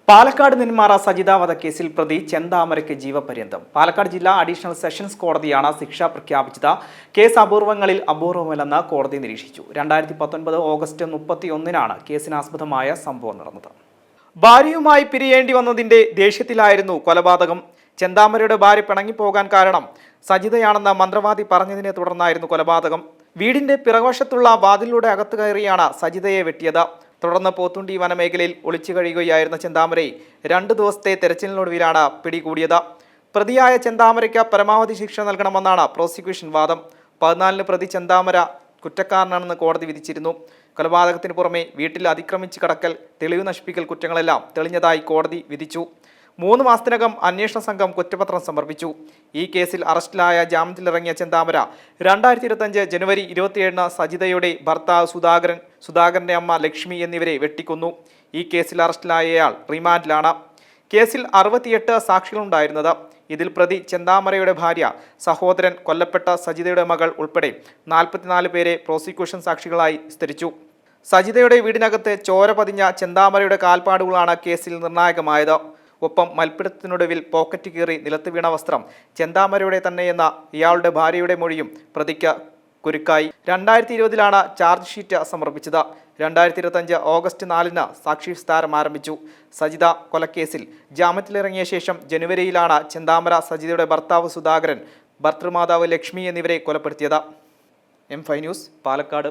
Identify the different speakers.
Speaker 1: പാലക്കാട് നെന്മാറ സജിത വധക്കേസിൽ പ്രതി ചെന്താമരയ്ക്ക് ജീവപര്യന്തം. പാലക്കാട് ജില്ലാ അഡീഷണൽ സെഷൻസ് കോടതിയാണ് ശിക്ഷ പ്രഖ്യാപിച്ചത്. കേസ് അപൂർവങ്ങളിൽ അപൂർവമല്ലെന്ന് കോടതി നിരീക്ഷിച്ചു. 2019 ഓഗസ്റ്റ് 31-നാണ് കേസിനാസ്പദമായ സംഭവം നടന്നത്. ഭാര്യയുമായി പിരിയേണ്ടി വന്നതിന്റെ ദേഷ്യത്തിലായിരുന്നു കൊലപാതകം. ചെന്താമരയുടെ ഭാര്യ പിണങ്ങിപ്പോകാൻ കാരണം സജിതയാണെന്ന് മന്ത്രവാദി പറഞ്ഞതിനെ തുടർന്നായിരുന്നു കൊലപാതകം. വീടിന്റെ പിറകുവശത്തുള്ള വാതിലിലൂടെ അകത്തു കയറിയാണ് സജിതയെ വെട്ടിയത്. തുടർന്ന് പോത്തുണ്ടി വനമേഖലയിൽ ഒളിച്ചു കഴിയുകയായിരുന്ന ചെന്താമരയെ 2 ദിവസത്തെ തെരച്ചിലിനൊടുവിലാണ് പിടികൂടിയത്. പ്രതിയായ ചെന്താമരയ്ക്ക് പരമാവധി ശിക്ഷ നൽകണമെന്നാണ് പ്രോസിക്യൂഷൻ വാദം. 14-ന് പ്രതി ചെന്താമര കുറ്റക്കാരനാണെന്ന് കോടതി വിധിച്ചിരുന്നു. കൊലപാതകത്തിന് പുറമെ വീട്ടിൽ അതിക്രമിച്ച് കടക്കൽ, തെളിവ് നശിപ്പിക്കൽ കുറ്റങ്ങളെല്ലാം തെളിഞ്ഞതായി കോടതി വിധിച്ചു. 3 മാസത്തിനകം അന്വേഷണ സംഘം കുറ്റപത്രം സമർപ്പിച്ചു. ഈ കേസിൽ അറസ്റ്റിലായ ജാമ്യത്തിലിറങ്ങിയ ചെന്താമര 2025 ജനുവരി 27-ന് സജിതയുടെ ഭർത്താവ് സുധാകരന്റെ അമ്മ ലക്ഷ്മി എന്നിവരെ വെട്ടിക്കൊന്നു. ഈ കേസിൽ അറസ്റ്റിലായയാൾ റിമാൻഡിലാണ്. കേസിൽ 68 സാക്ഷികളുണ്ടായിരുന്നത്. ഇതിൽ പ്രതി ചെന്താമരയുടെ ഭാര്യ, സഹോദരൻ, കൊല്ലപ്പെട്ട സജിതയുടെ മകൾ ഉൾപ്പെടെ 44 പേരെ പ്രോസിക്യൂഷൻ സാക്ഷികളായി വിസ്തരിച്ചു. സജിതയുടെ വീടിനകത്ത് ചോര പതിഞ്ഞ ചെന്താമരയുടെ കാൽപ്പാടുകളാണ് കേസിൽ നിർണായകമായത്. ഒപ്പം മൽപ്പിടുത്തത്തിനൊടുവിൽ പോക്കറ്റ് കീറി നിലത്ത് വീണ വസ്ത്രം ചെന്താമരയുടെ തന്നെയെന്ന ഇയാളുടെ ഭാര്യയുടെ മൊഴിയും പ്രതിക്ക് കുരുക്കായി. 2020-ലാണ് ചാർജ് ഷീറ്റ് സമർപ്പിച്ചത്. 2025 ഓഗസ്റ്റ് 4-ന് സാക്ഷി വിസ്താരം ആരംഭിച്ചു. സജിത കൊലക്കേസിൽ ജാമ്യത്തിലിറങ്ങിയ ശേഷം ജനുവരിയിലാണ് ചെന്താമര സജിതയുടെ ഭർത്താവ് സുധാകരൻ, ഭർത്തൃമാതാവ് ലക്ഷ്മി എന്നിവരെ കൊലപ്പെടുത്തിയത്. M5 news, Palakkad.